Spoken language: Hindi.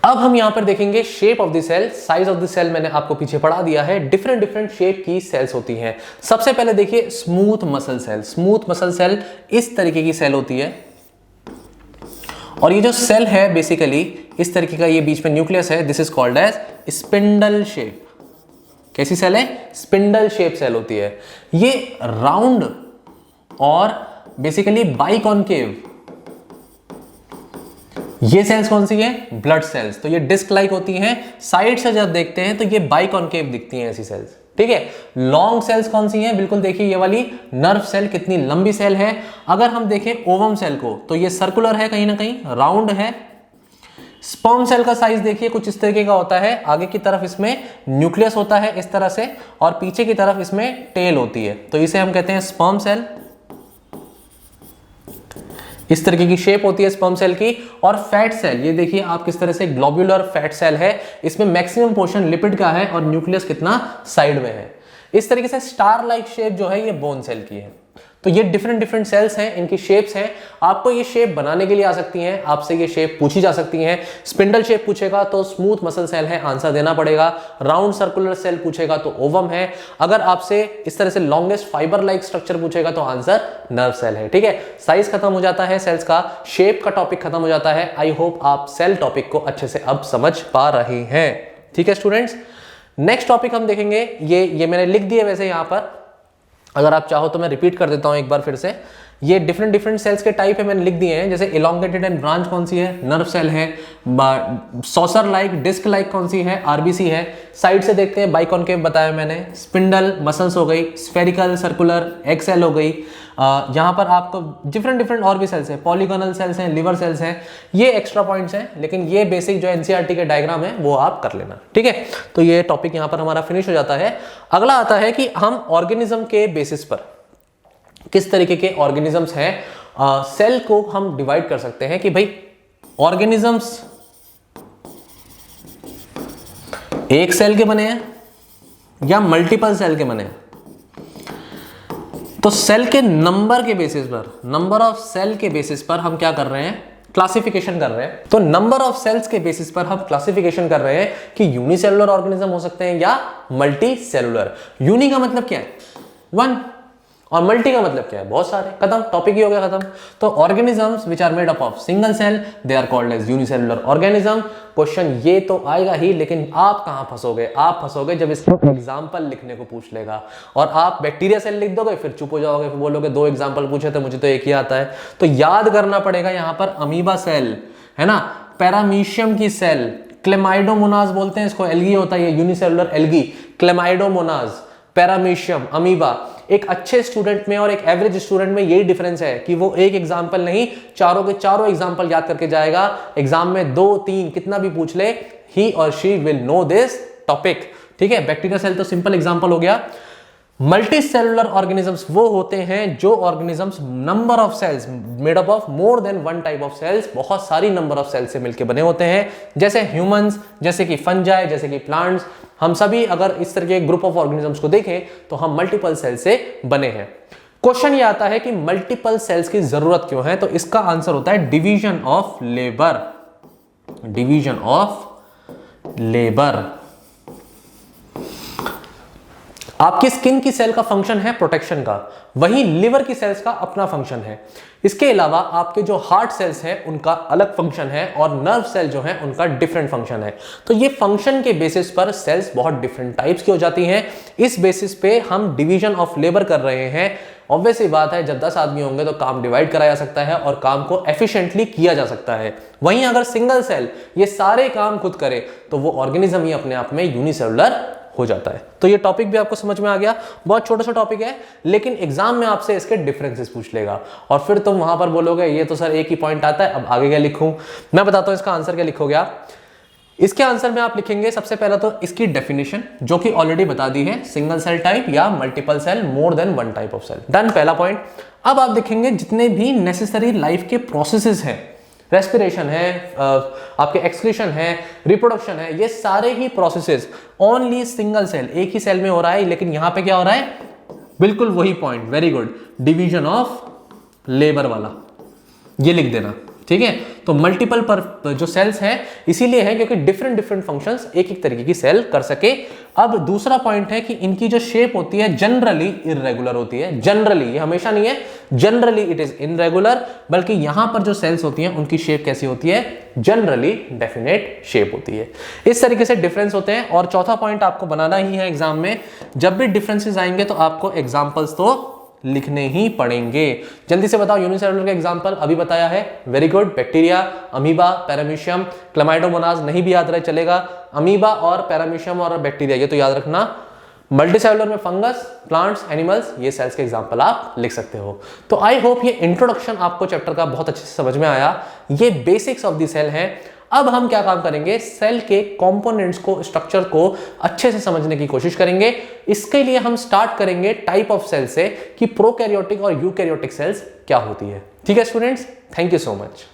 अब हम यहां पर देखेंगे shape of the cell, size of the cell मैंने आपको पीछे पढ़ा दिया है। डिफरेंट डिफरेंट शेप की सेल्स होती हैं। सबसे पहले देखिए smooth muscle cell. Smooth muscle cell इस तरीके की सेल होती है और ये जो सेल है बेसिकली इस तरीके का, ये बीच में न्यूक्लियस है, this is called as spindle shape. कैसी सेल है? स्पिंडल शेप सेल होती है। ये राउंड और बेसिकली बाइकॉनकेव, ये सेल्स कौन सी है? Blood cells. तो ये डिस्क लाइक होती हैं, साइड से जब देखते हैं तो ये बाइकॉनकेव दिखती हैं ऐसी सेल्स, ठीक है। लॉन्ग सेल्स कौन सी हैं? बिल्कुल देखिए ये वाली नर्व सेल कितनी लंबी सेल है। अगर हम देखें ओवम सेल को तो ये सर्कुलर है, कहीं ना कहीं राउंड है। स्पर्म सेल का साइज देखिए कुछ इस तरीके का होता है, आगे की तरफ इसमें न्यूक्लियस होता है इस तरह से और पीछे की तरफ इसमें टेल होती है, तो इसे हम कहते हैं स्पर्म सेल। इस तरीके की शेप होती है स्पर्म सेल की। और फैट सेल, ये देखिए आप किस तरह से ग्लोब्यूलर फैट सेल है, इसमें मैक्सिमम पोर्शन लिपिड का है और न्यूक्लियस कितना साइड में है। इस तरीके से स्टार लाइक शेप जो है ये बोन सेल की है। तो ये डिफरेंट डिफरेंट सेल्स हैं, इनकी शेप्स हैं। आपको ये शेप बनाने के लिए आ सकती हैं, आपसे ये शेप पूछी जा सकती हैं। स्पिंडल शेप पूछेगा तो स्मूथ मसल सेल है, आंसर देना पड़ेगा। राउंड सर्कुलर सेल पूछेगा तो ओवम है। अगर आपसे इस तरह से लॉन्गेस्ट फाइबर लाइक स्ट्रक्चर पूछेगा तो आंसर नर्व सेल है, ठीक है। साइज खत्म हो जाता है सेल्स का, शेप का टॉपिक खत्म हो जाता है। आई होप आप सेल टॉपिक को अच्छे से अब समझ पा रहे हैं, ठीक है स्टूडेंट्स। नेक्स्ट टॉपिक हम देखेंगे, ये मैंने लिख दिए वैसे यहां पर, अगर आप चाहो तो मैं रिपीट कर देता हूं एक बार फिर से। ये डिफरेंट डिफरेंट सेल्स के टाइप है, मैंने लिख दिए हैं। जैसे इलोंगेटेड एंड ब्रांच कौन सी है? नर्व सेल है। सॉसर लाइक, डिस्क लाइक कौन सी है? आरबीसी है। साइड से देखते हैं बाइकॉनकेव बताया मैंने। स्पिंडल मसल्स हो गई, स्फेरिकल सर्कुलर एग सेल हो गई। यहां पर आपको डिफरेंट डिफरेंट और भी सेल्स हैं, पॉलीगोनल सेल्स हैं, लिवर सेल्स हैं। ये एक्स्ट्रा पॉइंट्स हैं, लेकिन ये बेसिक जो एनसीईआरटी के डायग्राम है वो आप कर लेना, ठीक है। तो ये टॉपिक यहां पर हमारा फिनिश हो जाता है। अगला आता है कि हम ऑर्गेनिज्म के बेसिस पर किस तरीके के ऑर्गेनिजम्स हैं, सेल को हम डिवाइड कर सकते हैं कि भाई ऑर्गेनिजम्स एक सेल के बने हैं या मल्टीपल सेल के बने हैं। तो सेल के नंबर के बेसिस पर, नंबर ऑफ सेल के बेसिस पर हम क्या कर रहे हैं? क्लासिफिकेशन कर रहे हैं। तो नंबर ऑफ सेल्स के बेसिस पर हम क्लासिफिकेशन कर रहे हैं कि यूनिसेलुलर ऑर्गेनिज्म हो सकते हैं या मल्टी सेलुलर। यूनि का मतलब क्या है? वन, और मल्टी का मतलब क्या है? बहुत सारे। खत्म, टॉपिक ही हो गया खत्म। तो organisms which are made up of single cell they are called as unicellular organism. Question ये तो आएगा ही, लेकिन आप कहां फंसोगे? आप फंसोगे जब इसका एग्जाम्पल लिखने को पूछ लेगा और आप बैक्टीरिया सेल लिख दोगे, फिर चुप हो जाओगे, फिर बोलोगे दो एग्जाम्पल पूछे थे, मुझे तो एक ही आता है। तो याद करना पड़ेगा यहां पर अमीबा सेल है ना, पैरामीशियम की सेल, क्लेमाइडोमोनाज बोलते हैं इसको, एल्गी होता है ये यूनिसेलुलर एल्गी, क्लेमाइडोमोनाज, पैरामीशियम, अमीबा। एक अच्छे स्टूडेंट में और एक एवरेज स्टूडेंट में यही डिफरेंस है कि वो एक एग्जाम्पल नहीं, चारों के चारों एग्जाम्पल याद करके जाएगा। एग्जाम में 2, 3 कितना भी पूछ ले, he or she will know this topic, ठीक है। बैक्टीरिया सेल तो सिंपल एग्जाम्पल हो गया। मल्टी सेलुलर ऑर्गेनिजम्स वो होते हैं जो organisms number of cells made up of more than one type of cells, बहुत सारी नंबर ऑफ सेल्स से मिलकर बने होते हैं। जैसे ह्यूमंस, जैसे कि फंजाई, जैसे कि प्लांट्स, हम सभी अगर इस तरह के ग्रुप ऑफ ऑर्गेनिजम्स को देखें तो हम मल्टीपल सेल से बने हैं। क्वेश्चन ये आता है कि मल्टीपल सेल्स की जरूरत क्यों है? तो इसका आंसर होता है division of labour. Division of labour. आपकी स्किन की सेल का फंक्शन है प्रोटेक्शन का, वहीं लिवर की सेल्स का अपना फंक्शन है। इसके अलावा आपके जो हार्ट सेल्स हैं उनका अलग फंक्शन है और नर्व सेल जो है उनका डिफरेंट फंक्शन है। तो ये फंक्शन के बेसिस पर सेल्स बहुत डिफरेंट टाइप्स की हो जाती हैं। इस बेसिस पे हम डिवीजन ऑफ लेबर कर रहे हैं। ऑब्वियस ही बात है, जब 10 आदमी होंगे तो काम डिवाइड कराया जा सकता है और काम को एफिशिएंटली किया जा सकता है। वहीं अगर सिंगल सेल ये सारे काम खुद करे तो वो ऑर्गेनिज्म ही अपने आप में यूनिसेलुलर हो जाता है। तो ये टॉपिक भी आपको समझ में आ गया। बहुत छोटा सा टॉपिक है, लेकिन एग्जाम में आपसे इसके डिफरेंसेस पूछ लेगा और फिर तुम वहां पर बोलोगे ये तो सर एक ही पॉइंट आता है, अब आगे क्या लिखूं? मैं बताता हूं इसका आंसर क्या लिखोगे आप। इसके आंसर में आप लिखेंगे सबसे पहला तो इसकी डेफिनेशन, जो कि ऑलरेडी बता दी है, सिंगल सेल टाइप या multiple cell, more than one type of cell. Done, पहला पॉइंट। अब आप देखेंगे जितने भी नेसेसरी लाइफ के प्रोसेसेस हैं, रेस्पिरेशन है, आपके एक्सक्रीशन है, रिप्रोडक्शन है, ये सारे ही प्रोसेसेस ओनली सिंगल सेल, एक ही सेल में हो रहा है। लेकिन यहां पे क्या हो रहा है? बिल्कुल वही point, very good, division of labour वाला, ये लिख देना, ठीक है। तो मल्टीपल पर जो सेल्स हैं इसीलिए है क्योंकि डिफरेंट डिफरेंट फंक्शंस एक एक तरीके की सेल कर सके। अब दूसरा पॉइंट है कि इनकी जो शेप होती है जनरली इररेगुलर होती है। जनरली, ये हमेशा नहीं है, जनरली इट इज इनरेगुलर, बल्कि यहां पर जो सेल्स होती हैं उनकी शेप कैसी होती है, जनरली डेफिनेट शेप होती है। इस तरीके से डिफरेंस होते हैं। और चौथा पॉइंट आपको बनाना ही है एग्जाम में, जब भी डिफरेंसेस आएंगे तो आपको एग्जांपल्स तो लिखने ही पड़ेंगे। जल्दी से बताओ, यूनिसेलुलर का एग्जांपल अभी बताया है, very good. Bacteria, amoeba, paramecium, chlamydomonas, नहीं भी याद रहे चलेगा। अमीबा और पैरामीशियम और बैक्टीरिया ये तो याद रखना। मल्टीसेलुलर में फंगस, प्लांट्स, एनिमल्स, ये सेल्स के एग्जांपल आप लिख सकते हो। तो आई होप ये इंट्रोडक्शन आपको चैप्टर का बहुत अच्छे से समझ में आया। ये बेसिक्स ऑफ द सेल है। अब हम क्या काम करेंगे, सेल के कंपोनेंट्स को, स्ट्रक्चर को अच्छे से समझने की कोशिश करेंगे। इसके लिए हम स्टार्ट करेंगे टाइप ऑफ सेल से कि प्रोकैरियोटिक और यूकैरियोटिक सेल्स क्या होती है। ठीक है students, thank you so much.